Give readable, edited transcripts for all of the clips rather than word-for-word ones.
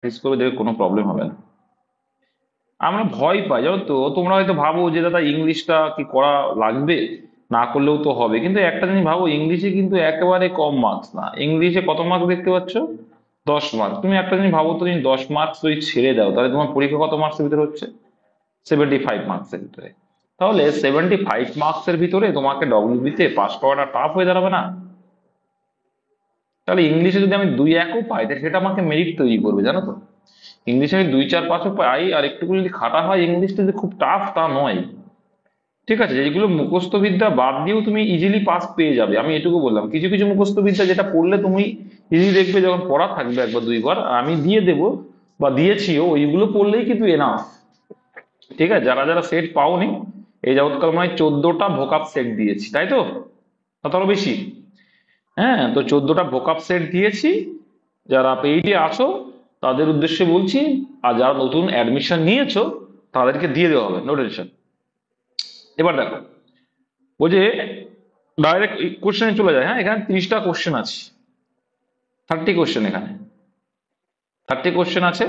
Practice করবে, দেখবে কোনো প্রবলেম হবে না। আমরা ভয় পাই জানো তো, তোমরা হয়তো ভাবো যে দাদা ইংলিশটা কি করা লাগবে, না করলেও তো হবে, কিন্তু একটা জিনিস ভাবো, ইংলিশে কিন্তু একেবারে কম মার্কস না। ইংলিশে কত মার্কস দেখতে পাচ্ছ? 10 মার্কস। তুমি একটা জিনিস ভাবো তো, তুমি 10 মার্কস যদি ছেড়ে দাও, তাহলে তোমার পরীক্ষা কত মার্কসের ভিতরে হচ্ছে? 75 মার্কসের ভিতরে। তাহলে 75 মার্কসের ভিতরে তোমাকে ডব্লিউবিতে পাস করাটা টাফ হয়ে দাঁড়াবে না? তাহলে ইংলিশে যদি আমি 2-1ও পাই, তাহলে সেটা আমাকে মেরিট তৈরি করবে, জানো তো। ইংলিশে আমি 2-4-5ও পাই, আর একটুকু যদি খাটা হয়, ইংলিশটা যে খুব টাফ তা নয়। ঠিক আছে, যেগুলো মুখস্থ বিদ্যা বাদ দিয়েও তুমি ইজিলি পাস পেয়ে যাবে, আমি এটুকু বললাম। কিছু কিছু মুখস্থ বিদ্যা যেটা পড়লে তুমি ইজিলি দেখবে, যখন পড়া থাকবে একবার দুইবার, আমি দিয়ে দেবো বা দিয়েছিও, ওইগুলো পড়লেই কিন্তু এনাফ। ঠিক আছে, যারা যারা সেট পাওনি, এই যাবৎকাল মানে 14টা ভোকাব সেট দিয়েছি, তাই তো? তারও বেশি। হ্যাঁ, তো 14টা ভোকাব সেট দিয়েছি। যারা পেইডে আছো তাদের উদ্দেশ্যে বলছি, আর যারা নতুন অ্যাডমিশন নিয়েছো তাদেরকে দিয়ে দেওয়া হবে, নো টেনশন। এবার দেখো, ও যে ডাইরেক্ট কোশ্চেনে চলে যায়। হ্যাঁ, এখানে 30টা কোশ্চেন আছে, 30 কোশ্চেন, এখানে 30 কোশ্চেন আছে।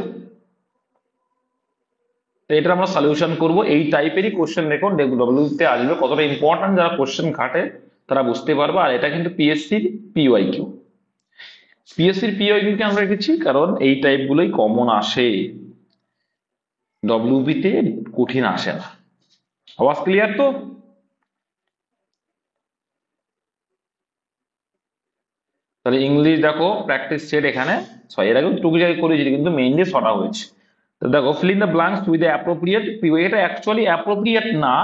তো এটা আমরা সলিউশন করব। এই টাইপেরই কোশ্চেন দেখো ডব্লিউতে আসবে। কতটা ইম্পর্টেন্ট যারা কোশ্চেন ঘাটে তারা বুঝতে পারবে। আর এটা কিন্তু পিএসসির পিওয়াইকিউ। পিএসসির পিওয়াইকিউ কে আমরা রেখেছি কারণ এই টাইপ গুলোই কমন আসে, ডব্লিউবিতে কঠিন আসে না। আওয়াজ ক্লিয়ার তো? তাহলে ইংলিশ দেখো প্র্যাকটিস সেট এখানে 6, এর আগে টুকি জায়গায় করেছি, কিন্তু মেইনলি 6টা হয়েছে। তো দেখো, fill in the blanks with the appropriate, এটা অ্যাকচুয়ালি অ্যাপ্রোপ্রিয়েট না,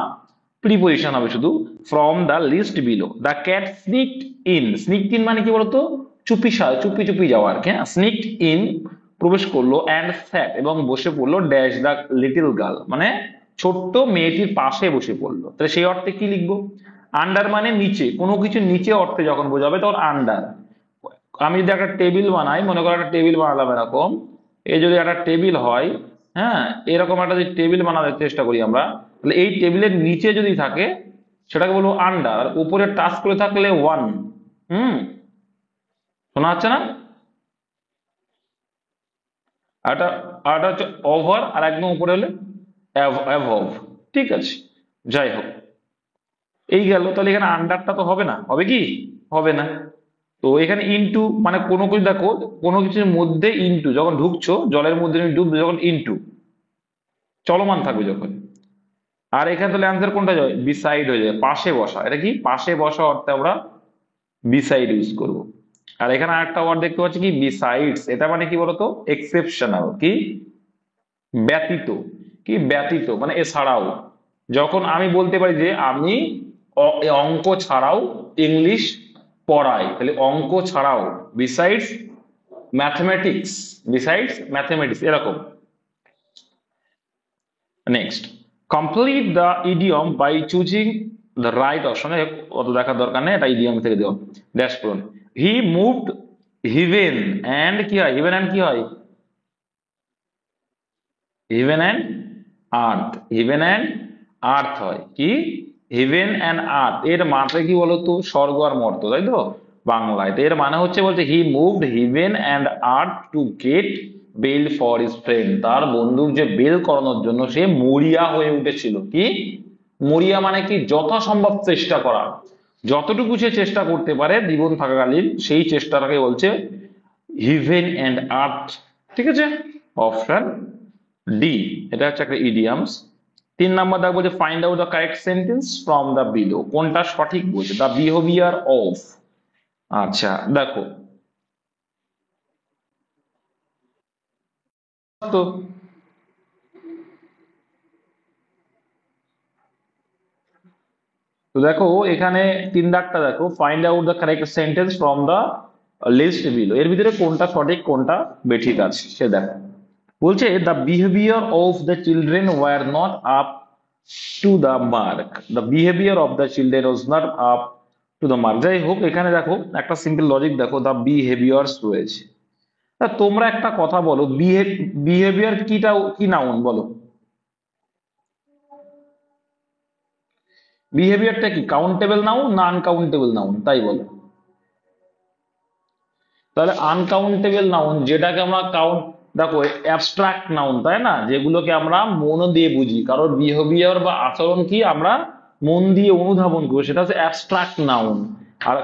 প্রিপোজিশন হবে শুধু। From the list below, the cat sneaked in. Sneaked in মানে কি বলতো? চুপি চুপি চুপি যাওয়া আর কি। হ্যাঁ, স্নিকড ইন, প্রবেশ করলো, অ্যান্ড স্যাট, এবং বসে পড়লো, ড্যাশ দ্য লিটল গার্ল, মানে ছোট্ট মেয়েটির পাশে বসে পড়লো। তাহলে সেই অর্থে কি লিখবো? আন্ডার মানে নিচে, কোনো কিছু নিচে অর্থে যখন বোঝাবে তখন আন্ডার। আমি যদি একটা টেবিল বানাই, মনে করো একটা টেবিল বানালাম এরকম, এই যদি একটা টেবিল হয়, হ্যাঁ, এরকম একটা যদি টেবিল বানাতে চেষ্টা করি আমরা, তাহলে এই টেবিলের নিচে যদি থাকে সেটাকে বলবো আন্ডার, আর উপরে টাচ করে থাকলে ওয়ান। হুম, শোনা যাচ্ছে না? আরটা আরটা হচ্ছে ওভার, আর একদম উপরে হলে অ্যাভভ। ঠিক আছে, যাই হোক, এই গেল। তাহলে এখানে আন্ডারটা তো হবে না, হবে কি? হবে না। তো এখানে ইনটু মানে কোনো কিছু দেখো, কোনো কিছুর মধ্যে ইনটু, যখন ঢুকছো জলের মধ্যে তুমি ডুববে যখন, ইনটু চলমান থাকবে যখন। আর এখানে তাহলে অ্যান্সার কোনটা যায়? বিসাইড হয়ে যায়, পাশে বসা। এটা কি? পাশে বসা অর্থে আমরা বিসাইড ইউজ করব। আর এখানে আরেকটা ওয়ার্ড দেখতে পাচ্ছি কি, বিসাইডস। এটা মানে কি বলতো? এক্সেপশনাল, কি? ব্যতীত। কি ব্যতীত মানে এছাড়াও। যখন আমি বলতে পারি যে আমি অঙ্ক ছাড়াও ইংলিশ পড়াই, তাহলে অঙ্ক ছাড়াও, বিসাইডস ম্যাথমেটিক্স, বিসাইডস ম্যাথমেটিক্স, এরকম। Next, complete the idiom by choosing the right option. অত দেখার দরকার নেই, এটা ইডিয়ম থেকে দেওয়া। ড্যাশ করুন। হি মুভড হিভেন অ্যান্ড, কি হয়? হিভেন অ্যান্ড কি হয়? Heaven and earth. Heaven and আর্থ হয় কি? হিভেন অ্যান্ড আর্থ। এর মানে কি বলতো? স্বর্গ আর মর্ত, তাই তো বাংলায়। তো এর মানে হচ্ছে, বলছে he moved heaven and earth to get bail for his friend. তার বন্ধুর যে বেল করানোর জন্য সে মরিয়া হয়ে উঠেছিল। কি মরিয়া মানে? কি যথাসম্ভব চেষ্টা করা, যতটুকু সে চেষ্টা করতে পারে জীবন থাকাকালীন, সেই চেষ্টাটাকে বলছে হিভেন অ্যান্ড আর্থ। ঠিক আছে, অপশন ডি, এটা হচ্ছে একটা ইডিয়ামস। 3 নাম্বার দেখবো যে find out the correct sentence from the below. কোনটা সঠিক বলছে? The behaviour of. আচ্ছা দেখো তো, দেখো এখানে 3 দাগটা দেখো, find out the correct sentence from the list below. এর ভিতরে কোনটা সঠিক কোনটা বেঠিক আছে সে দেখো। বলছে the behaviour of the children were not up to the mark. The behaviour of the children was not up to the mark. যাই হোক, এখানে দেখো একটা সিম্পল লজিক দেখো, দ্য বিহেভিয়ার্স রয়েছে। তা তোমরা একটা কথা বলো, বিহেভিয়ার কিটা কি নাউন বলো? বিহেভিয়ারটা কি কাউন্টেবল নাউন না আনকাউন্টেবল নাউন? তাই বলো। তাহলে আনকাউন্টেবল নাউন যেটাকে আমরা কাউন্ট, দেখো অ্যাবস্ট্রাক্ট নাউন, তাই না, যেগুলোকে আমরা মন দিয়ে বুঝি, কারোর বিহেভিয়ার বা আচরণ কি আমরা মন দিয়ে অনুধাবন করি, সেটা হচ্ছে অ্যাবস্ট্রাক্ট নাউন। আর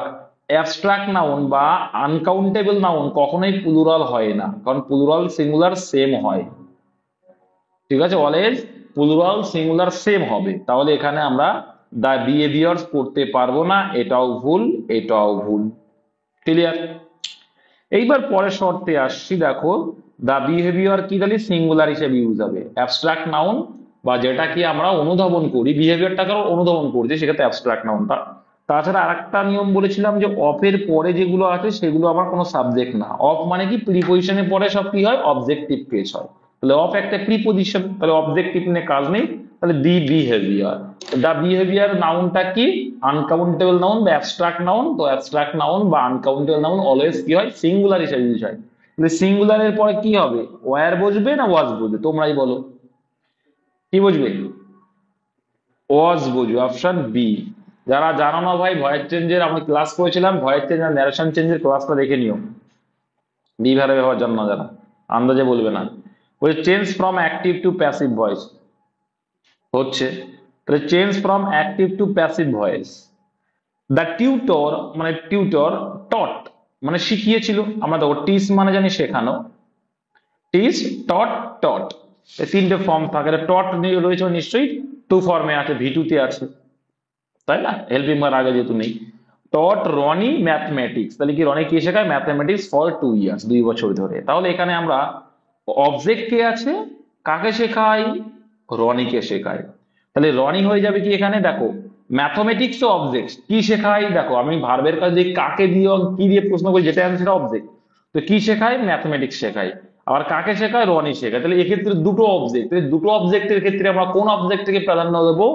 অ্যাবস্ট্রাক্ট নাউন বা আনকাউন্টেবল নাউন কখনোই প্লুরাল হয় না, কারণ প্লুরাল সিঙ্গুলার সেম হয়। ঠিক আছে, অলওয়েজ প্লুরাল সিঙ্গুলার সেম হবে। তাহলে এখানে আমরা দা বিহেভিয়ার্স করতে পারবো না, এটাও ভুল, এটাও ভুল। ক্লিয়ার? এইবার পরের শর্তে আসছি, দেখো দা বিহেভিয়ার কি তাহলে সিঙ্গুলার হিসেবে ইউজ হবে। অ্যাবস্ট্রাক্ট নাউন বা যেটা কি আমরা অনুধাবন করি, বিহেভিয়ারটাকে অনুধাবন করছি, সেক্ষেত্রে অ্যাবস্ট্রাক্ট নাউনটা। তাছাড়া আরেকটা নিয়ম বলেছিলাম যে অফের পরে যেগুলো আছে সেগুলো আমার কোনো সাবজেক্ট না। অফ মানে কি প্রিপজিশনের পরে সব কি হয়, অবজেক্টিভ কেস হয়। তাহলে অফ একটা প্রিপজিশন, তাহলে অবজেক্টিভ নিয়ে কাজ নেই, তাহলে দি বিহেভিয়ার। দা বিহেভিয়ার নাউনটা কি আনকাউন্টেবল নাউন বা অ্যাবস্ট্রাক্ট নাউন। তো অ্যাবস্ট্রাক্ট নাউন বা আনকাউন্টেবল নাউন অলওয়েজ কি হয়, সিঙ্গুলার হিসেবে ইউজ হয়। তাহলে সিঙ্গুলারের পরে কি হবে, ওয়্যার বসবে না ওয়াজ বসবে, তোমরাই বলো কি বুঝবে। ওয়াজ বুঝবে, অপশন বি। যারা জানো না ভাই, ভয়েস চেঞ্জের আমি ক্লাস করেছিলাম, ভয়েস চেঞ্জ আর ন্যারেশন চেঞ্জের ক্লাসটা দেখে নিও। বি ভার্বের ব্যবহার জানো না যারা, আন্দাজে বলবে না। ওই change from active to passive voice হচ্ছে, তাহলে change from active to passive voice. The tutor মানে টিউটর, টট মানে শিখিয়েছিল। আমরা দেখো টিচ মানে জানি শেখানো, টিচ, টট, টট, এই তিনটে ফর্ম থাকে। টট রয়েছে নিশ্চয়ই টু ফর্মে আছে, ভি2 তে আছে, তাই না, হেল্পিং ভার্ব আগে যেহেতু নেই। টট রনি ম্যাথমেটিক্স, তাহলে কি রনি কি শেখায়, ম্যাথমেটিক্স ফর 2 ইয়ার্স, 2 বছর ধরে। তাহলে এখানে আমরা অবজেক্ট কে আছে, কাকে শেখাই, রনিকে শেখায়। তাহলে রনি হয়ে যাবে কি এখানে, দেখো ম্যাথমেটিক্স ও অবজেক্ট, কি শেখাই, দেখো আমি ভার্বের কাজ দিয়ে কাকে দিয়ে কি দিয়ে প্রশ্ন করি, যেটা আছে সেটা অবজেক্ট। তো কি শেখায়, ম্যাথমেটিক্স শেখায়। আবার কাকে শেখায়, রনি শেখায়। তাহলে এক্ষেত্রে দুটো অবজেক্ট, দুটো অবজেক্টের ক্ষেত্রে আমরা কোন অবজেক্টকে প্রাধান্য দেবো,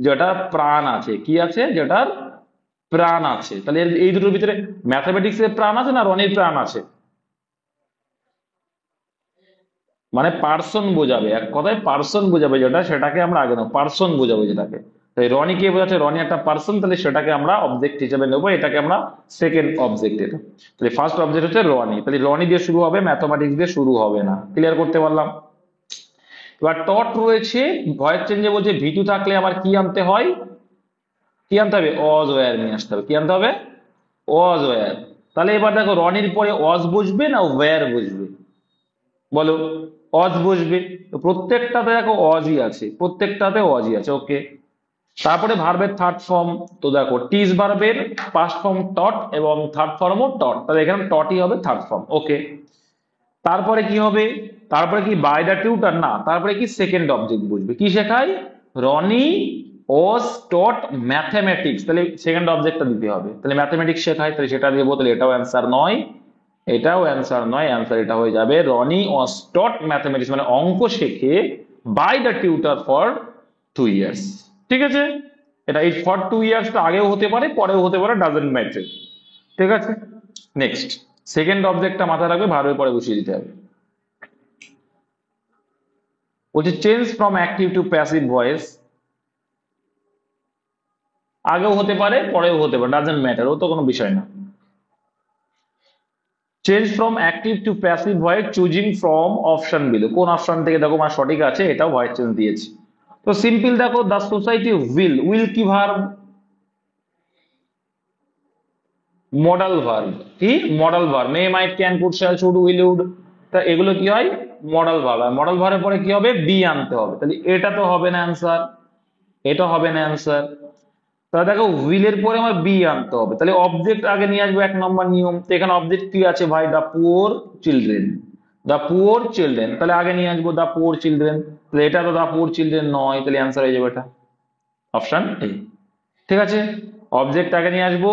যেটার প্রাণ আছে, কি আছে, যেটার প্রাণ আছে। তাহলে এই দুটোর ভিতরে ম্যাথমেটিক্স এর প্রাণ আছে না রনির প্রাণ আছে, মানে পার্সন বোঝাবে, এক কথায় পার্সন বোঝাবে যেটা, সেটাকে আমরা আগে নেবো, পার্সন বোঝাবে যেটাকে। তাই রনি কে বোঝাচ্ছে, রনি একটা পার্সন, তাহলে সেটাকে আমরা অবজেক্ট হিসেবে নেবো, এটাকে আমরা সেকেন্ড অবজেক্ট। এটা তাহলে ফার্স্ট অবজেক্ট হচ্ছে রনি, তাহলে রনি দিয়ে শুরু হবে, ম্যাথমেটিক্স দিয়ে শুরু হবে না। ক্লিয়ার করতে পারলাম? এবার টট রয়েছে, ভয়েস চেঞ্জে বলছে ভি2 থাকলে আবার কি আনতে হয়, কি আনতে হবে, অজ ওয়্যার নিয়ে আসতে হবে। কি আনতে হবে, অজ ওয়্যার। তাহলে এবার দেখো রনির পরে অজ বসবে না ওয়্যার বসবে, বলো। অজ বসবে, তো প্রত্যেকটাতে দেখো অজই আছে, প্রত্যেকটাতে অজই আছে, ওকে। তারপরে ভার্বের থার্ড ফর্ম, তো দেখো টিজ ভার্বের পাস্ট ফর্ম টট এবং থার্ড ফর্মও টট, তাহলে এখানে টটই হবে থার্ড ফর্ম, ওকে। তারপরে কি হবে, তারপরে কি বাই দ্য টিউটর, না, তারপরে কি সেকেন্ড অবজেক্ট বুঝবে, কি শেখায়, রনি ওয়াজ টট ম্যাথমেটিক্স, তাহলে সেকেন্ড অবজেক্টটা দিতে হবে। তাহলে ম্যাথমেটিক্স শেখায়, তাহলে সেটা দেবো, তাহলে এটাও অ্যান্সার নয়, এটাও অ্যান্সার নয়। অ্যান্সার এটা হয়ে যাবে রনি ওয়াজ টট ম্যাথমেটিক্স, মানে অঙ্ক শেখে by the tutor for 2 years. ঠিক আছে, এটা এই ফর 2 ইয়ার্সটা আগেও হতে পারে পরেও হতে পারে, ডাজেন্ট ম্যাটার। ঠিক আছে, নেক্সট সেকেন্ড অবজেক্টটা মাথায় রাখবে, ভার্বের পরে বসিয়ে দিতে হবে। বলছে change from active to passive voice, আগেও হতে পারে পরেও হতে পারে, ডাজেন্ট ম্যাটার, ও তো কোনো বিষয় না। Change from active to passive voice choosing from option below, কোন অপশন থেকে দেখো আমার সঠিক আছে, এটাও ভয়েস চেঞ্জ দিয়েছি। তো সিম্পল দেখো, দ্য সোসাইটি উইল, উইল কি ভার্ব, মডাল ভার্ব, কি modal verb, may might can could shall should will would, তা এগুলো কি হয়, মডাল ভার্ব। আর মডাল ভার্বের পরে কি হবে, বি আনতে হবে, তাহলে এটা তো হবে না অ্যান্সার, এটা হবে না অ্যান্সার। তাহলে দেখো উইলের পরে আমার বি আনতে হবে, তাহলে অবজেক্ট আগে নিয়ে আসবো, 1 নম্বর নিয়ম। তো এখানে অবজেক্ট কি আছে ভাই, দা পুয়ার চিলড্রেন, দা পুয়ার চিলড্রেন, তাহলে আগে নিয়ে আসবো দা পুয়ার চিলড্রেন, তাহলে এটা তো দা পুয়ার চিলড্রেন নয়, তাহলে অ্যান্সার হয়ে যাবে এটা অপশন এ। ঠিক আছে, অবজেক্ট আগে নিয়ে আসবো,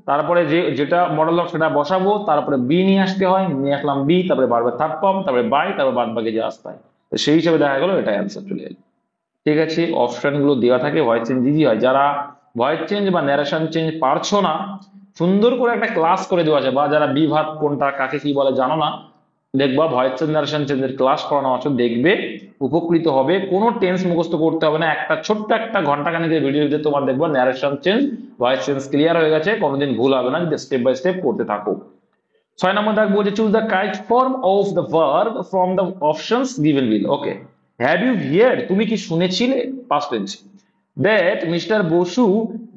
তারপরে যেটা মডেল অফ সেটা বসাবো, তারপরে বি নিয়ে আসতে হয়, নিয়ে আসলাম বি, তারপরে ভার্বের থার্ড ফর্ম, তারপরে বাই, তারপরে বাদ বাকি যে আসতে হয়, তো সেই হিসেবে দেখা গেলো এটা অ্যান্সার চলে এলো। ঠিক আছে, অপশন গুলো দেওয়া থাকে, ভয়েস চেঞ্জ ইজি হয়। যারা ভয়েস চেঞ্জ বা ন্যারেশন চেঞ্জ পারছো না, সুন্দর করে একটা ক্লাস করে দেওয়া আছে, বা যারা বিভাগ কোনটা কাকে কি বলে জানো না, দেখবা ভয়েস চেঞ্জ ন্যারেশন চেঞ্জের ক্লাস করানো আছে, দেখবে উপকৃত হবে। কোনো টেন্স মুখস্থ করতে হবে না, একটা ছোট্ট একটা ঘন্টাখানেকের ভিডিওতে তোমার দেখবো narration change voice change clear হয়ে গেছে, কোনোদিন ভুল হবে না যদি স্টেপ বাই স্টেপ করতে থাকো। 6 নম্বর দাগ বলছে choose the correct form of the verb from the options given below. Okay, have you heard, তুমি কি শুনেছিলে, past tense, that mister Basu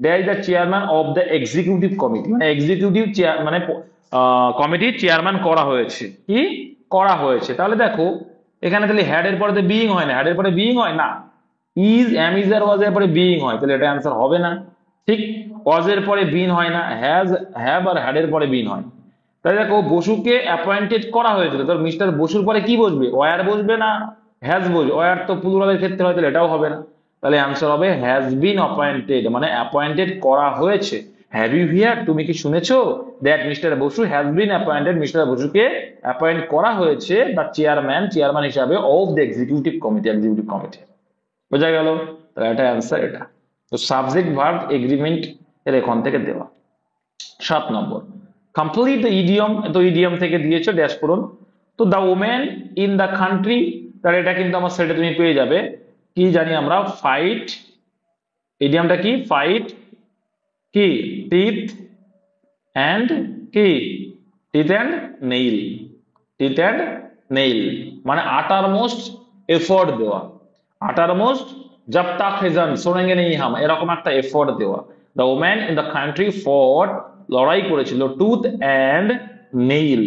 that is the chairman of the executive committee, মানে executive chair মানে কমিটির চেয়ারম্যান করা হয়েছে, কি করা হয়েছে। তাহলে দেখো এখানে তাহলে হ্যাড এর পরে বিইং হয় না, হ্যাড এর পরে বিইং হয় না, ইজ এম ইজ আর ওয়াজ এর পরে বিইং হয়, তাহলে এটা অ্যান্সার হবে না। ঠিক, ওয়াজ এর পরে বিন হয় না, হ্যাজ হ্যাভ আর হ্যাড এর পরে বিন হয়। তাহলে দেখো বসুকে অ্যাপয়েন্টেড করা হয়েছিল, তো মিস্টার বসুর পরে কি বসবে, ওয়ার বসবে না হ্যাজ বসবে, ওয়ার তো প্লুরালের ক্ষেত্রে হয়, তাহলে এটাও হবে না। তাহলে অ্যান্সার হবে হ্যাজ বিন অ্যাপয়েন্টেড, মানে অ্যাপয়েন্টেড করা হয়েছে। হ্যাভ ইউ হিয়ার, তুমি কি শুনেছো, that mister Basu has been appointed, mister বসুকে অ্যাপয়েন্ট করা হয়েছে দ্য চেয়ারম্যান হিসাবে অফ দ্য এক্সিকিউটিভ কমিটি। বোঝা গেল? তাহলে এটা অ্যান্সার এটা। তো সাবজেক্ট ভার্ব এগ্রিমেন্ট এর এখান থেকে দেওয়া। 7 নম্বর, কমপ্লিট দ্য ইডিয়ম, তো ইডিয়ম থেকে দিয়েছো ড্যাশ পূরণ। তো the women in the country, তাহলে এটা কিন্তু আমার সেটা তুমি পেয়ে যাবে, কি জানি আমরা, ফাইট, ইডিয়মটা কি, ফাইট কি টিথ অ্যান্ড কি teeth and nail, teeth and nail মানে আটার মোস্ট এফোর্ট দেওয়া, আটার মোস্ট জব তাক হেজান শোনেঙ্গে নেই হাম, এরকম একটা এফোর্ট দেওয়া। The woman in the country fought, লড়াই করেছিল, tooth and nail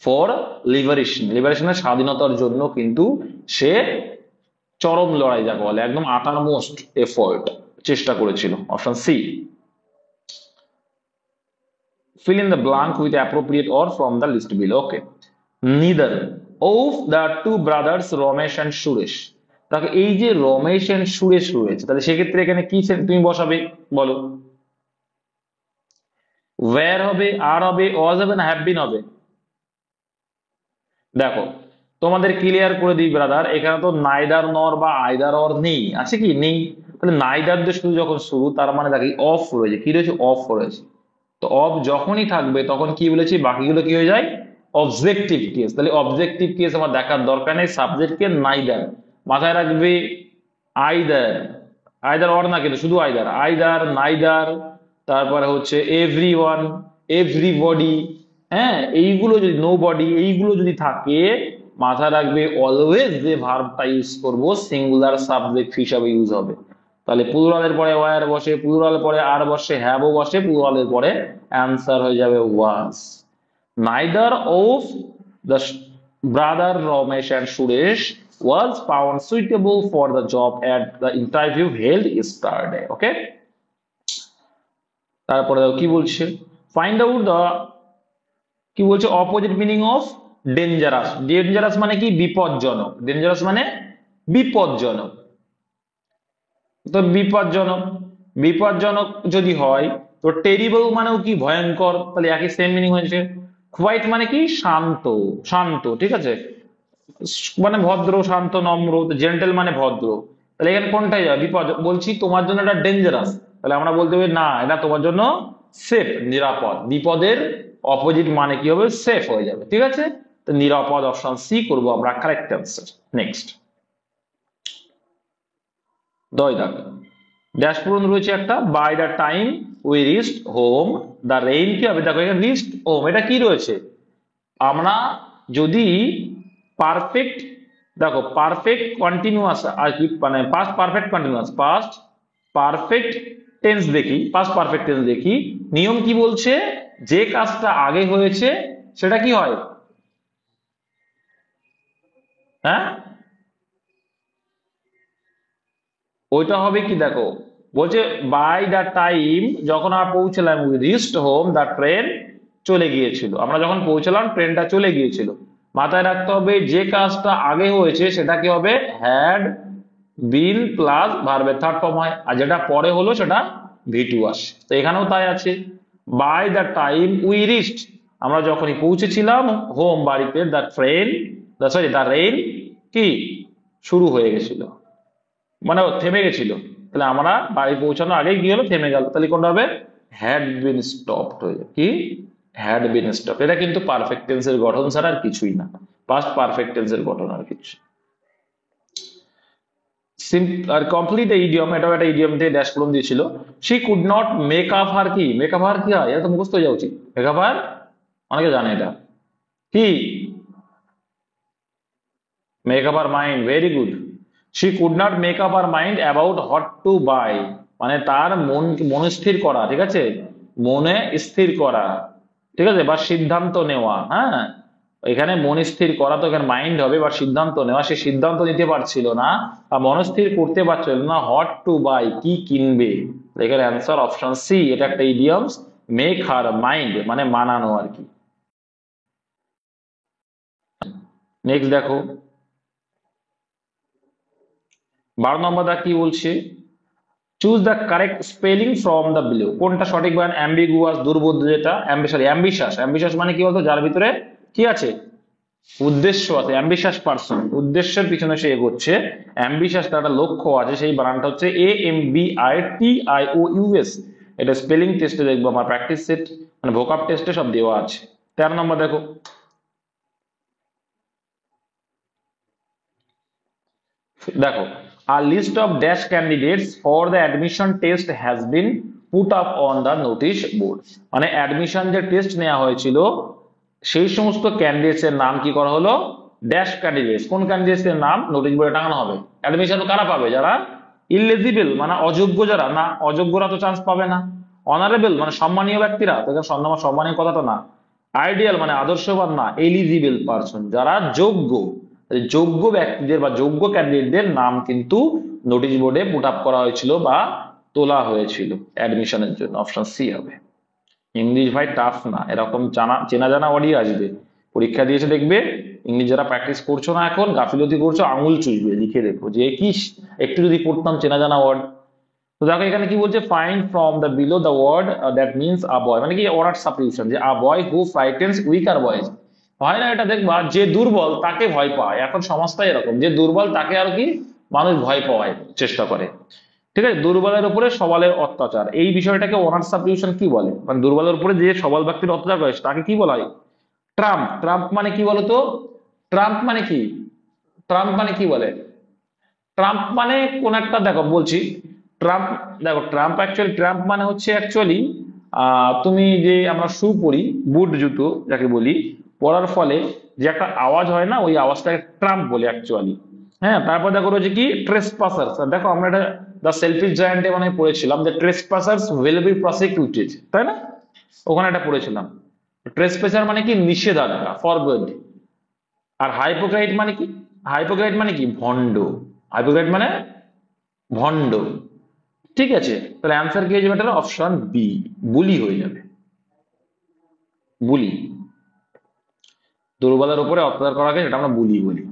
for liberation, লিবারেশনের স্বাধীনতার জন্য কিন্তু সে চরম লড়াই যাকে বলে, একদম আটার মোস্ট এফোর্ট চেষ্টা করেছিল। Option C. Fill in the blank with appropriate or from the list below. Okay. Neither of the two brothers Ramesh and Suresh, দেখো এই যে রমেশ এন্ড সুরেশ রয়েছে, তাহলে সেক্ষেত্রে এখানে কি তুমি বসাবে বলো, ওয়্যার হবে, আর হবে, ওয়াজ হবে না হ্যাভ বিন হবে? দেখো তোমাদের ক্লিয়ার করে দিই ব্রাদার, এখানে তো নাইদার নর বা আইদার অর নেই, আছে কি নেই, তাহলে নাইদার দিয়ে শুধু যখন শুরু, তার মানে দেখি অফ রয়েছে, কি রয়েছে, অফ রয়েছে। তো অফ যখনই থাকবে তখন কি বলেছি, বাকিগুলো কি হয়ে যায়, অবজেক্টিভ কেস। তাহলে অবজেক্টিভ কেস আমার দেখার দরকার নেই, সাবজেক্টকে নাইদার মাথায় রাখবে, আইদার, আইদার অর না কিন্তু শুধু আইদার, আইদার নাইদার, তারপরে হচ্ছে এভরিওয়ান, এভরিবডি, হ্যাঁ এইগুলো যদি, নো বডি, এইগুলো যদি থাকে মাথায় রাখবে অলওয়েজ যে ভার্বটা ইউজ করবো সিঙ্গুলার সাবজেক্ট হিসাবে ইউজ হবে। তাহলে প্লুরালের পরে ওয়ার বসে, প্লুরালের পরে আর বসে, হ্যাভও বসে, প্লুরালের পরে অ্যান্সার হয়ে যাবে was. Neither of the brother Ramesh and Suresh was found suitable for the job at the interview held yesterday. Okay, তারপরে কি বলছে, ফাইন্ড আউট দ্য, কি বলছে, opposite meaning of dangerous. Dangerous মানে কি, বিপজ্জনক, ডেঞ্জারাস মানে বিপজ্জনক। তো বিপজ্জনক, বিপজ্জনক যদি হয় তো টেরিবল মানেও কি, ভয়ঙ্কর, তাহলে একই সেম মিনিং হয়েছে। কোয়াইট মানে কি, শান্ত, শান্ত, ঠিক আছে, মানে ভদ্র, শান্ত, নম্র, জেন্টেল মানে ভদ্র, তাহলে এখানে কোনটাই যাবে, বিপদ। বলছি তোমার জন্য এটা ডেঞ্জারাস, তাহলে আমরা বলতে হবে না এটা তোমার জন্য সেফ, নিরাপদ। বিপদের অপোজিট মানে কি হবে, সেফ হয়ে যাবে, ঠিক আছে। তো নিরাপদ, অপশন সি করবো আমরা কারেক্ট অ্যান্সার। নেক্সট 10 দাগ, ড্যাশ পূরণ রয়েছে একটা, by the time we reached home the rain, কি হবে, দেখো এখানে রিচড হোম, এটা কি রয়েছে, আমরা যদি পারফেক্ট, দেখো পারফেক্ট কন্টিনিউয়াস আর কি, মানে past perfect continuous, past perfect tense দেখি, পাস্ট পারফেক্ট টেন্স দেখি, নিয়ম কি বলছে, যে কাজটা আগে হয়েছে সেটা কি হয়, হ্যাঁ ওইটা হবে কি, দেখো বলছে বাই দ্য টাইম, যখন আমরা পৌঁছলাম, we reached home the train চলে গিয়েছিল, আমরা যখন পৌঁছলাম ট্রেনটা চলে গিয়েছিল। মাথায় রাখতে হবে যে কাজটা আগে হয়েছে সেটা কি হবে, হ্যাড বিন প্লাস ভার্বের থার্ড ফর্ম হয়, আর যেটা পরে হলো সেটা ভি2 আসে। তো এখানেও তাই আছে, by the time we reached, আমরা যখনই পৌঁছেছিলাম, হোম বাড়িতে, the train, sorry the rain কি শুরু হয়ে গেছিল, মানে থেমে গেছিল। তাহলে আমরা বাড়ি পৌঁছানোর আগে কি হলো, থেমে গেল, তাহলে কোনটা হবে, হ্যাড বিন স্টপড হয়ে যাবে, কি হ্যাড বিন স্টপড। এটা কিন্তু পারফেক্ট টেন্সের গঠন ছাড়া আর কিছুই না, পাস্ট পারফেক্ট টেন্সের গঠন আর কিছু। আর কমপ্লিট ইডিয়ম, এটাও একটা ইডিয়ম থেকে ড্যাশ পূরণ দিয়েছিল। She could not make up হার, কি মেক আপ হার কি হয়, এটা তো মুখস্থ হয়ে যাওয়া উচিত, মেক আপ হার অনেকে জানে এটা কি, make up her mind, very good. She could not make up her mind about what to buy, মানে তার মনস্থির করা, ঠিক আছে, মনে স্থির করা, ঠিক আছে, বা সিদ্ধান্ত নেওয়া। হ্যাঁ, এখানে মন স্থির করা, তো এখানে মাইন্ড হবে, বা সিদ্ধান্ত নেওয়া, সে সিদ্ধান্ত নিতে পারছিল না বা মনস্থির করতে পারছিল না হোয়াট টু বাই, কি কিনবে। এখানে অ্যান্সার অপশন সি, এটা একটা ইডিয়মস, মেক হার মাইন্ড মানে মানানো আর কি। নেক্সট দেখো 12 নম্বর দা কি বলছে, choose the correct spelling from the below, কোনটা সঠিক বয়ান, অ্যাম্বিগুয়াস দুর্বোধ্য, যেটা অ্যাম্বিশাস, অ্যাম্বিশাস মানে কি বলতো, যার ভিতরে কি আছে, উদ্দেশ্য আছে, অ্যাম্বিশাস পার্সন, উদ্দেশ্যের পিছনে সে এগোচ্ছে, অ্যাম্বিশাস তার একটা লক্ষ্য আছে, সেই বানানটা হচ্ছে AMBITIOUS। এটা স্পেলিং টেস্টে দেখবো, আমার প্র্যাকটিস সেট মানে ভোকাব টেস্টে সব দেওয়া আছে। 13 নম্বর দেখো, দেখো a list of dash candidates for the admission test has been put up on the notice board, মানে অ্যাডমিশন যে টেস্ট নেওয়া হয়েছিল সেই সমস্ত ক্যান্ডিডেটস এর নাম কি করা হলো, ড্যাশ ক্যান্ডিডেটস, কোন ক্যান্ডিডেটস এর নাম নোটিশ বোর্ডে টাঙানো হবে। অ্যাডমিশন কারা পাবে, যারা ইলিজিবল মানে অযোগ্য, যারা না, অযোগ্যরা তো চান্স পাবে না। অনারেবল মানে সম্মানীয় ব্যক্তিরা, তো এখানে সম্মানীয় কথাটা না। আইডিয়াল মানে আদর্শবান না, এলিজিবল পারসন, যারা যোগ্য, যোগ্য ব্যক্তিদের বা যোগ্য ক্যান্ডিডেটদের নাম কিন্তু নোটিশ বোর্ডে পুট আপ করা হয়েছিল বা তোলা হয়েছিল অ্যাডমিশনের জন্য, অপশন সি হবে। ইংলিশ ভাই টাফ না, এরকম চেনা জানা ওয়ার্ডই আসবে, পরীক্ষা দিয়েছে দেখবে, ইংলিশ যারা প্র্যাকটিস করছো না এখন, গাফিলতি করছো, আঙুল চুষবে, লিখে দেখো যে কি একটু যদি পড়তাম চেনা জানা ওয়ার্ড। তো দেখো এখানে কি বলছে, find from the below the word that means a boy, মানে কি ওয়ার্ড সাবস্টিটিউশন, যে আ বয় হু ফ্রাইটেন্স উইকার বয়েজ, হয় না এটা দেখবা, যে দুর্বল তাকে ভয় পায়, এখন সমাজটাই এরকম, যে দুর্বল তাকে আর কি মানুষ ভয় পাওয়ায় চেষ্টা করে, ঠিক আছে, দুর্বলের উপরে সবলের অত্যাচার, এই বিষয়টাকে ওনার সাবস্টিটিউশন কি বলে, মানে দুর্বলের উপরে যে সবল ব্যক্তির অত্যাচার করে তাকে কি বলা হয়, ট্রাম্প। ট্রাম্প মানে কি বলতো, ট্রাম্প মানে কি, ট্রাম্প মানে কি বলে, ট্রাম্প মানে কোন একটা, দেখো বলছি, ট্রাম্প, দেখো ট্রাম্প অ্যাকচুয়ালি, ট্রাম্প মানে হচ্ছে অ্যাকচুয়ালি তুমি যে আমরা শু পরি, বুট জুতো যাকে বলি, পরার ফলে যে একটা আওয়াজ হয় না, ওই আওয়াজটাকে ট্রাম্প বলে অ্যাকচুয়ালি। হ্যাঁ, তারপর দেখো রয়েছে কি ট্রেসপাসার্স, দেখো আমরা এটা দ্য সেলফিশ জায়ান্টে মানে পড়েছিলাম যে ট্রেসপাসার্স উইল বি প্রসিকিউটেড, তাই না, ওখানে এটা পড়েছিলাম। ট্রেসপাসার মানে কি নিষেধাজ্ঞা, ফরবিড। আর হাইপোক্রাইট মানে কি, হাইপোক্রাইট মানে কি ভণ্ড, হাইপোক্রাইট মানে ভণ্ড, ঠিক আছে, তাহলে অ্যান্সার কি হয়ে যাবে, এটা অপশন বি, বুলি হয়ে যাবে, বুলি, দুর্বলের উপরে অত্যাচার করাকে সেটা আমরা বুলি বলি।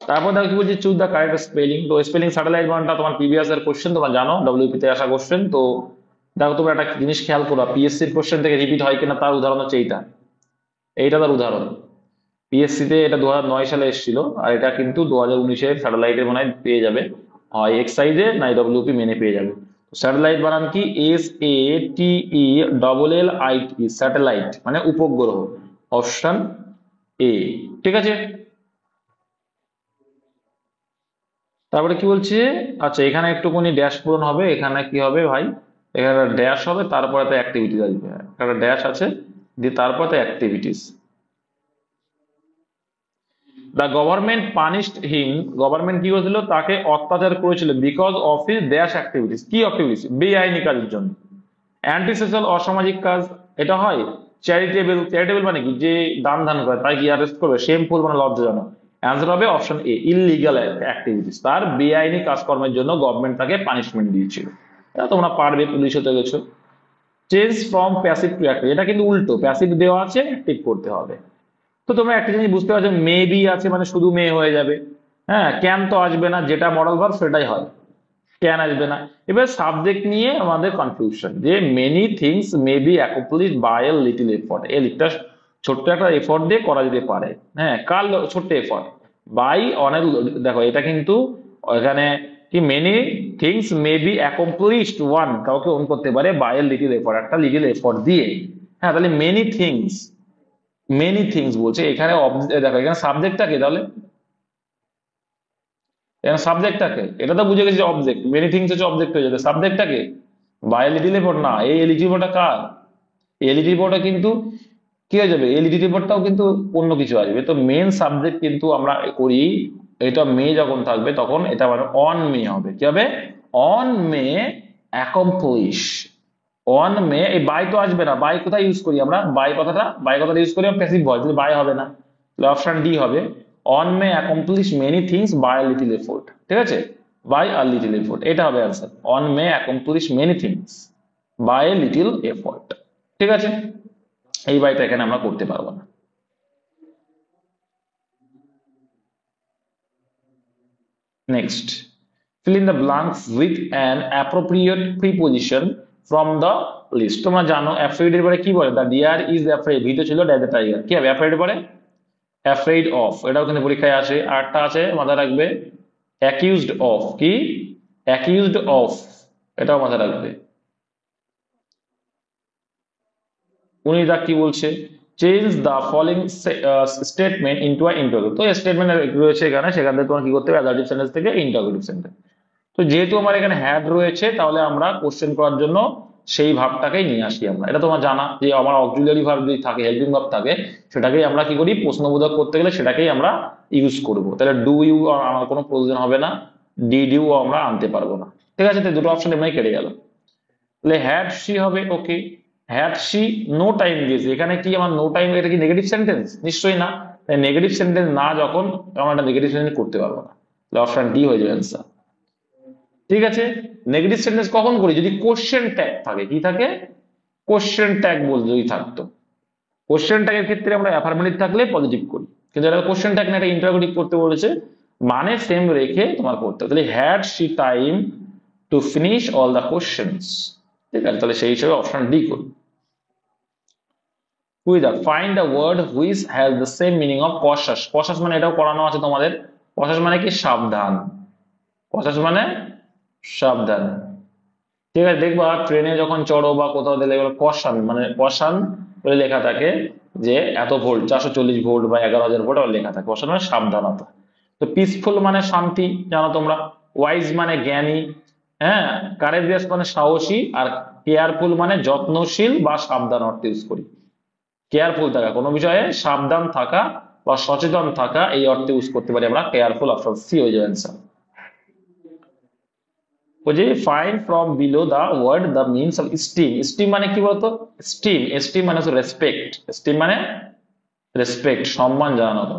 তারপর দেখো কি বলছি, চুজ দ্য কারেক্ট স্পেলিং, তো স্পেলিং স্যাটেলাইট মানটা তোমার প্রিভিয়াস এর কোশ্চেন, তোমরা জানো ডব্লিউপি তে আসা কোশ্চেন। তো দেখো তোমরা একটা জিনিস খেয়াল করো, পিএসসি এর কোশ্চেন থেকে রিপিট হয় কিনা তার উদাহরণ হচ্ছে এইটা, এইটা তার উদাহরণ। পিএসসি তে এটা 2009 সালে এসেছিল, আর এটা কিন্তু 2019-এর স্যাটেলাইটের মনে হয় পেয়ে যাবে, হয় এক্সাইজে না ডব্লিউপি মেনে পেয়ে যাবে। স্যাটেলাইট বানান কি, SATELLIT, স্যাটেলাইট মানে উপগ্রহ, অপশন এ, ঠিক আছে। তারপরে কি বলছে, আচ্ছা এখানে একটুখানি ড্যাশ পূরণ হবে, এখানে কি হবে ভাই, এখানে ড্যাশ হবে, তারপরে তো অ্যাক্টিভিটিস আসবে, একটা ড্যাশ আছে, দিয়ে তারপরে তো activities. The government punished him, government কি করেছিল, তাকে অত্যাচার করেছিল, because of his dash activities, কি অ্যাক্টিভিটিস, বেআইনি কাজের জন্য। অ্যান্টি সোশ্যাল অসামাজিক কাজ, এটা হয়। চ্যারিটেবল, চ্যারিটেবল মানে কি, যে দান ধান করে তাই কি অ্যারেস্ট করবে, শেমফুল মানে লজ্জাজনক। অ্যান্সার হবে অপশন এ, ইললিগাল অ্যাক্টিভিটিস, তার বেআইনি কাজকর্মের জন্য গভর্নমেন্ট তাকে পানিশমেন্ট দিয়েছিল। এটা তোমরা পারবে, পুলিশ হতে গেছো। Change from passive to active, এটা কিন্তু উল্টো, প্যাসিভ দেওয়া আছে, অ্যাক্টিভ করতে হবে। তো তোমরা একটা জিনিস বুঝতে পারছো, মে বি আছে মানে শুধু মেয়ে হয়ে যাবে, হ্যাঁ, ক্যান তো আসবে না, যেটা মডেল ভার্ব সেটাই হয়, ক্যান আসবে না। এবার সাবজেক্ট নিয়ে আমাদের কনফিউশন, যে many things may be accomplished by a little effort, এই লিটটা ছোট্ট একটা এফোর্ট দিয়ে করা যেতে পারে, হ্যাঁ, কার ছোট্ট এফোর্ট, বাই অনেক, দেখো এটা কিন্তু এখানে কি, many things may be accomplished, one কাউকে ওন করতে পারে বাই এ লিটল এফোর্ট, একটা লিটল এফোর্ট দিয়ে, হ্যাঁ, তাহলে মেনি থিংস, মেনি থিংস বলছে এখানে, দেখো এখানে সাবজেক্টটাকে, তাহলে এখানে সাবজেক্টটাকে, এটা তো বুঝে গেছি অবজেক্ট, মেনি থিংস হচ্ছে অবজেক্ট হয়ে যাবে, সাবজেক্টটাকে বাই এলিজিবল না, এই এলিজিবলটা কার, এলিজিবলটা কিন্তু কি হয়ে যাবে, এলইডির পরটাও কিন্তু অন্য কিছু আসবে। তো মেন সাবজেক্ট কিন্তু আমরা করি, এটা মে যখন থাকবে তখন এটা মানে অন মে হবে। কি হবে, one may accomplish. On May, এই বাই তো আসবে না, বাই কোথায় ইউজ করি আমরা, বাই কথাটা ইউজ করি প্যাসিভ ভয়েস, বাই হবে না, তাহলে অপশন ডি হবে, one may accomplish many things by little effort. ঠিক আছে, বাই আর লিটল এফোর্ট, এটা হবে answer, one may accomplish many things by little effort. ঠিক আছে, এই বাইটা এখানে আমরা করতে পারবো না। Next, fill in the blanks with an appropriate preposition from the list। তোমরা জানো afraid এর পরে কি বলে, the deer is afraid, ভীত ছিল দ্যাট দ্য টাইগার। কি হবে afraid এর পরে, afraid of, এটাও কিন্তু পরীক্ষায় আসে। আরটা আছে মাথায় রাখবে, accused of, কি accused of, এটাও মাথায় রাখবে। উনি দা কি বলছে, change the following statement into a interrogative. তো স্টেটমেন্ট রয়েছে এখানে, সেখান থেকে তোমার কি করতে হবে, অ্যাডজেক্টিভ সেন্টেন্স থেকে ইন্টারোগেটিভ সেন্টেন্স। তো যেহেতু আমার এখানে হ্যাড রয়েছে, তাহলে আমরা কোশ্চেন করার জন্য সেই ভাবটাকেই নিয়ে আসি আমরা। এটা তোমার জানা যে আমার অক্সিলারি ভার্ব যদি থাকে, হেল্পিং ভার্ব থাকে, সেটাকেই আমরা কি করি, প্রশ্নবোধক করতে গেলে সেটাকেই আমরা ইউজ করব। তাহলে ডু ইউ আমার কোনো প্রয়োজন হবে না, ডিড ইউ আমরা আনতে পারবো না। ঠিক আছে, তো দুটো অপশন এমনি কেটে গেল। তাহলে হ্যাড সি হবে, ওকে, হ্যাড সি নো টাইম দিয়েছে, এখানে কি আমার নো টাইম, এটা কি নেগেটিভ সেন্টেন্স, নিশ্চয়ই না। নেগেটিভ সেন্টেন্স না যখন, আমরা একটা নেগেটিভ সেন্টেন্স করতে পারবো না, তাহলে অপশন ডি হয়ে যাবে অ্যান্সার। ঠিক আছে, নেগেটিভ সেন্টেন্স কখন করি, যদি কোশ্চেন ট্যাগ থাকে, কি থাকে, কোশ্চেন ট্যাগ বল যদি থাকতো, কোশ্চেন ট্যাগের ক্ষেত্রে আমরা অ্যাফার্মেটিভ থাকলে পজিটিভ করি, কিন্তু এটা কোশ্চেন ট্যাগ না, এটা ইন্টারোগেটিভ করতে বলেছে, মানে সেম রেখে তোমার করতে হবে। তাহলে had she time to finish all the questions. ঠিক আছে, তাহলে সেই হিসেবে অপশন ডি করি। Find the word which has the same meaning of cautious. Cautious মানে এটাও পড়ানো আছে তোমাদের, কশাস মানে কি সাবধান, কশাস মানে সাবধান। ঠিক আছে, দেখবা ট্রেনে যখন চড়ো বা কোথাও দিলে কশান মানে কশান বলে লেখা থাকে, যে এত ভোল্ট 440 ভোল্ট বা 11,000 ভোল্ট লেখা থাকে, কশান মানে সাবধানতা। তো পিসফুল মানে শান্তি, জানো তোমরা। ওয়াইজ মানে জ্ঞানী, হ্যাঁ। কারেজিয়াস মানে সাহসী, আর কেয়ারফুল মানে যত্নশীল বা সাবধান অর্থে ইউজ করি। কেয়ারফুল থাকা, কোনো বিষয়ে সাবধান থাকা বা সচেতন থাকা, এই অর্থে ইউজ করতে পারি আমরা কেয়ারফুল। অপশন সি হয়ে যাবে answer. Find from below the word the means of steam. Steam মানে কি বলতো, স্টিম, স্টিম মানে হচ্ছে রেসপেক্ট, স্টিম মানে রেসপেক্ট, সম্মান জানানো।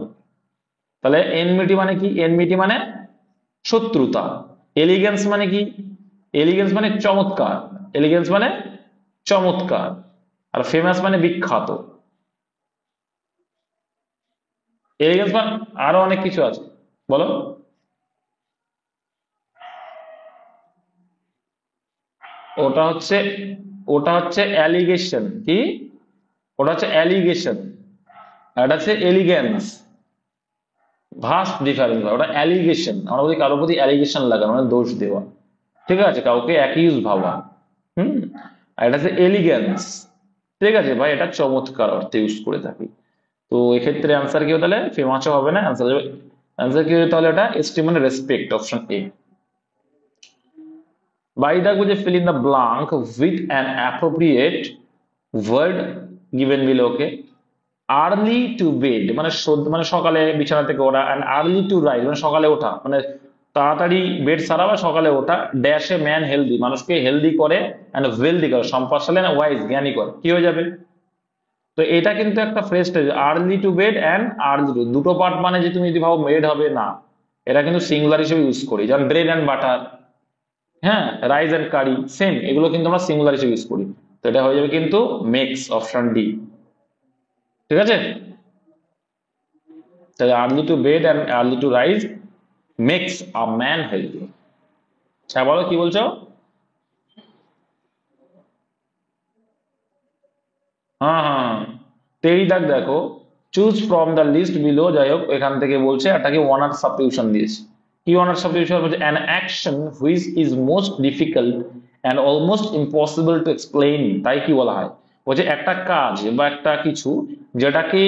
তাহলে এনমিটি মানে কি, এনমিটি মানে শত্রুতা। এলিগেন্স মানে কি, এলিগেন্স মানে চমৎকার, এলিগেন্স মানে চমৎকার। আর ফেমাস মানে বিখ্যাত। এলিগেন্স মানে আরো অনেক কিছু আছে, বলো। ওটা হচ্ছে, ওটা হচ্ছে অ্যালিগেশন, কি, ওটা হচ্ছে অ্যালিগেশন, এটা হচ্ছে এলিগেন্স, ভাস্ট ডিফারেন্স। ওটা অ্যালিগেশন, আমরা বলি কারোর প্রতি অ্যালিগেশন লাগানো মানে দোষ দেওয়া, ঠিক আছে, কাউকে অ্যাকিউজ ভাবা। আর এটা হচ্ছে এলিগেন্স। ঠিক আছে ভাই, এটা চমৎকার অর্থে ইউজ করে থাকি। তো এক্ষেত্রে অ্যান্সার কি হবে, তাহলে ফেমাসও হবে না, অ্যান্সার যাবে, অ্যান্সার কি হবে তাহলে, এটা এস্টিম মানে respect, option A. By the way, fill in the blank with an appropriate word given below. Okay, early to bed মানে মানে সকালে বিছানা থেকে ওঠা, and early to rise মানে সকালে ওঠা, মানে তাড়াতাড়ি বেড ছাড়া বা সকালে ওঠা। ড্যাশ এ ম্যান হেলদি, মানুষকে হেলদি করে, and wealthy করে, সম্পদশালী, and wise জ্ঞানী করে। কি হয়ে যাবে, তো এটা কিন্তু একটা phrase, early to bed and early two, দুটো পার্ট মানে যে তুমি যদি ভাবো মেড হবে না, এটা কিন্তু সিঙ্গুলার হিসেবে ইউজ করি। যেমন ব্রেড অ্যান্ড বাটার, হ্যাঁ, রাইস এন্ড কারি, সেম, এগুলো কিন্তু আমরা সিঙ্গুলার হিসেবে ইউজ করি। তো এটা হয়ে যাবে কিন্তু মেক্স, অপশন ডি। ঠিক আছে, তাহলে early to bed and early to rise makes a man healthy. হ্যাঁ বলো, কি বলছো। হ্যাঁ হ্যাঁ, তেই দাগ দেখো, choose from the list below, যাই হোক এখান থেকে বলছে, এটাকে ওয়ান আর সাবস্টিটিউশন দিয়েছে। কি ওয়ান আর সাবস্টিটিউশন বলছে, an action which is most difficult and almost impossible to explain. তাই কি বলা হয়, বলছে একটা কাজ বা একটা কিছু যেটাকে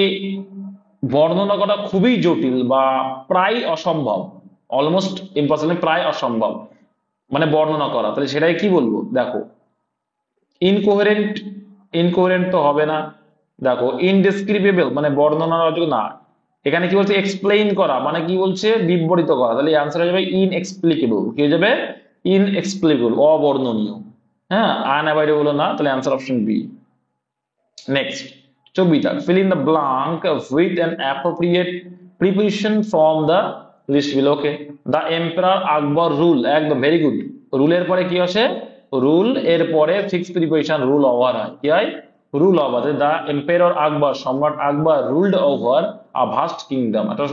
বর্ণনা করা খুবই জটিল বা প্রায় অসম্ভব, অলমোস্ট ইম্পসিবল প্রায় অসম্ভব মানে বর্ণনা করা, তাহলে সেটাই কি বলবো, দেখো ইনকোহেরেন্ট, ইনকোহেরেন্ট তো হবে না, দেখো ইনডেসক্রিপেবল মানে বর্ণনার অযোগ্য না, এখানে কি বলছে এক্সপ্লেইন করা মানে কি বলছে বিবর্ণিত করা, তাহলে অ্যান্সার হয়ে যাবে ইনএক্সপ্লিকেবল, কি হয়ে যাবে ইনএক্সপ্লিকেবল, অবর্ণনীয়। হ্যাঁ, আনঅ্যাভয়েডেবল না, তাহলে answer option B. Next 24 fill in the blank with an appropriate preposition from the list below. Okay, the emperor Akbar rule, একদম ভেরি গুড। রুলের পরে কি আসে, রুল এর পরে ফিক্স প্রিপোজিশন রুল ওভার হয়, কি হয় rule over. The emperor Akbar, সম্রাট Akbar ruled over a vast kingdom, একটা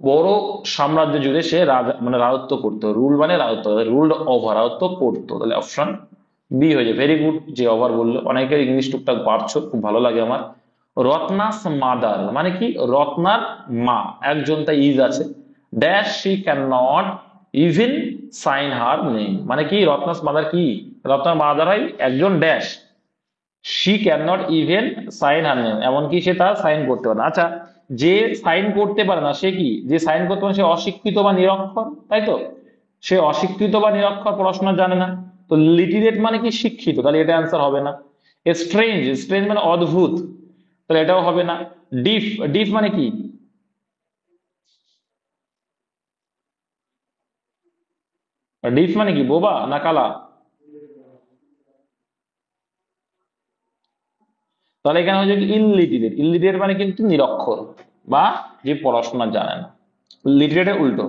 বড় সাম্রাজ্য জুড়ে সে মানে রাজত্ব করতো, রুল মানে রাজত্ব, রুলড ওভার রাজত্ব করতো, তাহলে অপশন বি হয়ে যায়। ভেরি গুড, যে ওভার বললো, অনেকের ইংলিশ টুকটাক পারছো, খুব ভালো লাগে আমার। রত্নাস মাদার মানে কি, রত্নার মা একজন, তাই ইজ আছে। Dash she can not even sign her name, মানে কি রত্নাস মাদার কি, রত্নার মাদার হয় একজন dash, she can not even sign her name, এমনকি সে তার সাইন করতে পারে না। আচ্ছা, যে সাইন করতে পারে না সে কি, যে সাইন করতে পারে সে অশিক্ষিত বা নিরক্ষর, তাই তো, সে অশিক্ষিত বা নিরক্ষর, পড়াশোনা জানে না। তো লিটারেট মানে কি শিক্ষিত, তাহলে এটা অ্যান্সার হবে না। স্ট্রেঞ্জ, স্ট্রেঞ্জ মানে অদ্ভুত, তাহলে এটাও হবে না। ডিফ, ডিফ মানে কি, ডিফ মানে কি বোবা না কালা, তাহলে এখানে হচ্ছে ইনলিটারেট, ইনলিটারেট মানে কিন্তু নিরক্ষর বা যে পড়াশোনা জানে না, লিটারেটের উল্টো।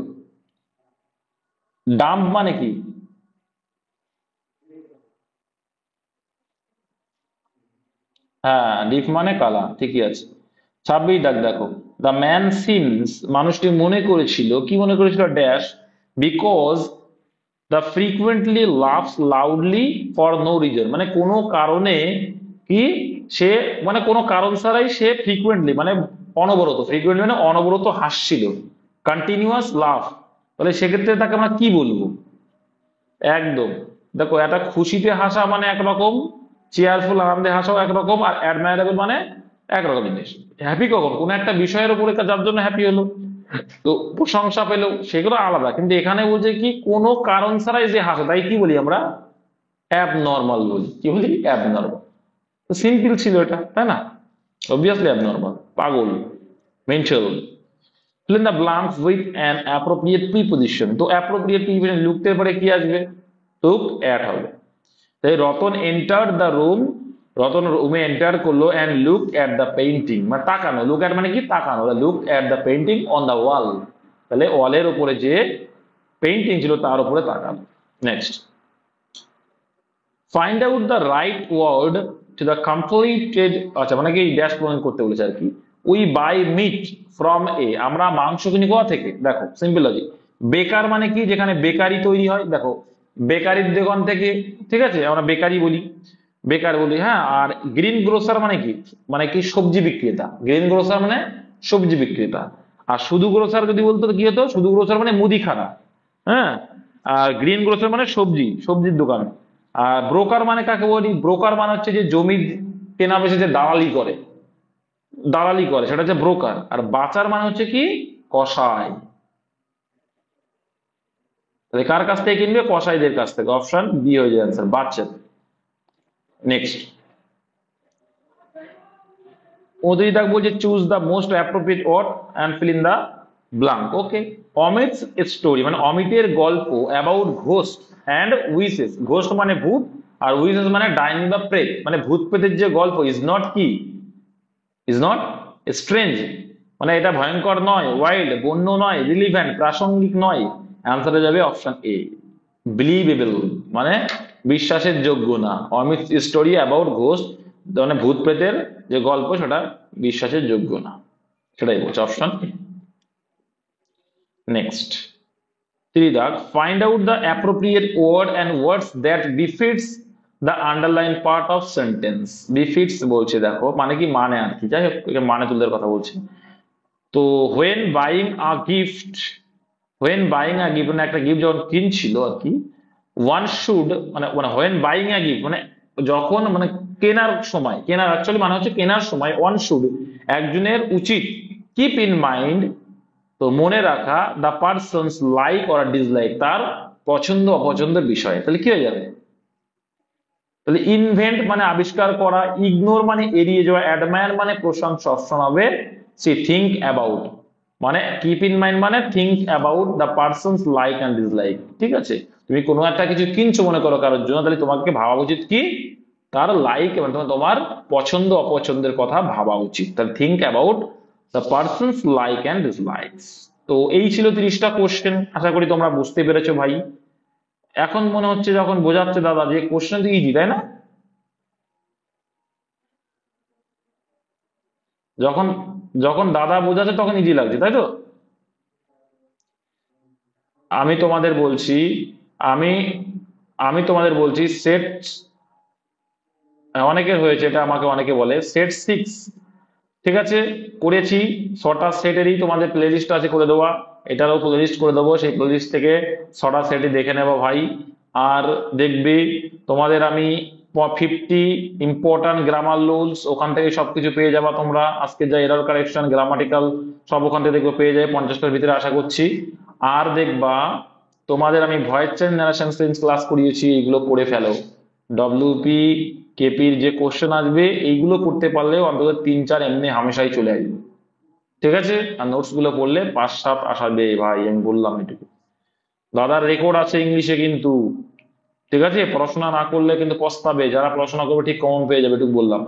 ডাম্প মানে কি, হ্যাঁ ডিপ মানে কালা, ঠিকই আছে। 26 দাগ দেখো, দ্য ম্যান সিমস, মানুষটি মনে করেছিল, কি মনে করেছিল, dash because the frequently loves loudly for no reason, মানে কোনো কারণে কি সে, মানে কোনো কারণ ছাড়াই সে ফ্রিকুয়েন্টলি মানে অনবরত, ফ্রিকুয়েন্টলি মানে অনবরত হাসছিল, কন্টিনিউয়াস লাভ, তাহলে সেক্ষেত্রে তাকে আমরা কি বলবো, একদম। দেখো এটা খুশিতে হাসা মানে একরকম, চেয়ারফুল আনন্দে হাসাও একরকম, আর অ্যাডমায়ারেবল মানে একরকম জিনিস। হ্যাপি কখন, কোন একটা বিষয়ের উপরে যার জন্য হ্যাপি হলো, তো প্রশংসা পেলো, সেগুলো আলাদা, কিন্তু এখানে বলছে কি কোনো কারণ ছাড়াই যে হাসে, তাই কি বলি আমরা অ্যাবনর্মাল বলি, কি বলি অ্যাবনর্মাল। তো সিম্পল ছিল এটা, তাই না, অবভিয়াসলি অ্যাবনর্মাল, পাগল, mental. fill in the blanks with an appropriate preposition, তো appropriate preposition looked এর পরে কি আসবে, look at হবে। তাই Ratan enter the room, Ratan রুমে এন্টার করলো, and look at the painting মানে তাকানো, লুক এট মানে কি তাকানো, look at the painting on the wall, তাহলে ওয়ালের উপরে যে পেইন্টিং ছিল তার উপরে তাকানো। Next, find out the right word to the completed, আচ্ছা মানে কি ড্যাশ পূরণ করতে বলেছে আর কি। We buy meat from A, আমরা মাংস কিনি কোথা থেকে, দেখো সিম্পল লজিক। বেকার মানে কি, যেখানে বেকারি তৈরি হয়, দেখো বেকারির দোকান থেকে, ঠিক আছে, আমরা বেকারি বলি, বেকার বলি, হ্যাঁ। আর গ্রিন গ্রোসার মানে কি সবজি বিক্রেতা, গ্রিন গ্রোসার মানে সবজি বিক্রেতা। আর শুধু গ্রোসার যদি বলতো কি হতো, শুধু গ্রোসার মানে মুদিখানা, হ্যাঁ। আর গ্রিন গ্রোসার মানে সবজি, সবজির দোকান। আর ব্রোকার মানে কাকে বলি, ব্রোকার মানে হচ্ছে যে জমি কেনা বেচে যে দালালি করে, দালালি করে সেটা হচ্ছে ব্রোকার। আর বাচার মানে হচ্ছে কি কসাই, তাহলে কার কাছ থেকে কিনবে, কসাইদের কাছ থেকে, অপশন বি হয়ে যায় অ্যান্সার, বাচার। নেক্সট 29 দাগ বলছে choose the most appropriate word and fill in the blank. Okay, Amit's story মানে অমিতের গল্প about ghost and wishes, ghost মানে ভূত, আর উইসেস মানে ডাইনিং বা প্রেত, মানে ভূত প্রেতের যে গল্প, ইজ নট কি, ইজ নট স্ট্রেঞ্জ মানে এটা ভয়ঙ্কর নয়, ওয়াইল্ড বন্য নয়, রিলিভেন্ট প্রাসঙ্গিক নয়, অ্যান্সারে যাবে অপশন এ, বিলিভেবল মানে বিশ্বাসের যোগ্য না। অমিত স্টোরি অ্যাবাউট ঘোস্ট মানে ভূত প্রেতের যে গল্প সেটা বিশ্বাসের যোগ্য না, সেটাই বলছে অপশন এ। নেক্সট 3 দাগ, find out the appropriate word and words that befits the underline part of sentence. Befits বলছে, দেখো মানে কি মানে আর কি, যাই হোক মানে তুলদের কথা বলছে। তো when buying a gift, when buying a gift মানে একটা গিফট যখন কিনছিল আর কি, ওয়ান শুড মানে মানে হোয়েন বাইং আ গিফট মানে যখন মানে কেনার সময়, কেনার অ্যাকচুয়ালি মানে হচ্ছে কেনার সময়, ওয়ান শুড একজনের উচিত, কিপ ইন মাইন্ড তো মনে রাখা, the persons like or dislike তার পছন্দ অপছন্দের বিষয়, তাহলে কি হয়ে যাবে, তাহলে ইনভেন্ট মানে আবিষ্কার করা, ইগনোর মানে এড়িয়ে যাওয়া, অ্যাডমায়ার মানে প্রশংসা, অপশন হবে সি থিঙ্ক অ্যাবাউট। মানে কিপ ইন মাইন্ড মানে think about the persons like and dislike. ঠিক আছে, তুমি কোনো একটা কিছু কিনছো মনে করো কারোর জন্য, তাহলে তোমাকে ভাবা উচিত কি তার লাইক এবং তোমার পছন্দ অপছন্দের কথা ভাবা উচিত। তাহলে think about the persons like and dislikes. তো এই ছিল 30টা কোশ্চেন, আশা করি তোমরা বুঝতে পেরেছো ভাই। এখন মনে হচ্ছে যখন বোঝাচ্ছে দাদা যে কোশ্চেন তো ইজি, তাই না? যখন যখন দাদা বোঝাচ্ছে তখন ইজি লাগছে, তাই তো? আমি তোমাদের বলছি, আমি আমি তোমাদের বলছি সেট, অনেকের হয়েছে এটা, আমাকে অনেকে বলে সেট 6, ঠিক আছে, করেছি। ছটা সেটেরই তোমাদের প্লে লিস্ট আছে করে দেওয়া, এটারও প্লে লিস্ট করে দেবো, সেই প্লে লিস্ট থেকে ছটা সেটই দেখে নেবো ভাই। আর দেখবি তোমাদের আমি 50 ইম্পর্টেন্ট গ্রামার রুলস ওখান থেকে সবকিছু পেয়ে যাবা তোমরা। আজকে যা এরর কারেকশন গ্রামাটিক্যাল সব ওখান থেকে দেখবে পেয়ে যাবে 50টার ভিতরে আশা করছি। আর দেখবা তোমাদের আমি voice change narration change class করিয়েছি, এগুলো করে ফেলো। ডব্লিউপি কেপির যে কোশ্চেন আসবে এইগুলো করতে পারলেও অন্তত 3-4 এমনি হামেশাই চলে আসবে। ঠিক আছে, আর নোটস গুলো পড়লে 5-7 আসবে ভাই, আমি বললাম এটুকু। দাদার রেকর্ড আছে ইংলিশে কিন্তু, ঠিক আছে, পড়াশোনা না করলে কিন্তু পস্তাবে, যারা পড়াশোনা করবে ঠিক কমন পেয়ে যাবে, এটুকু বললাম।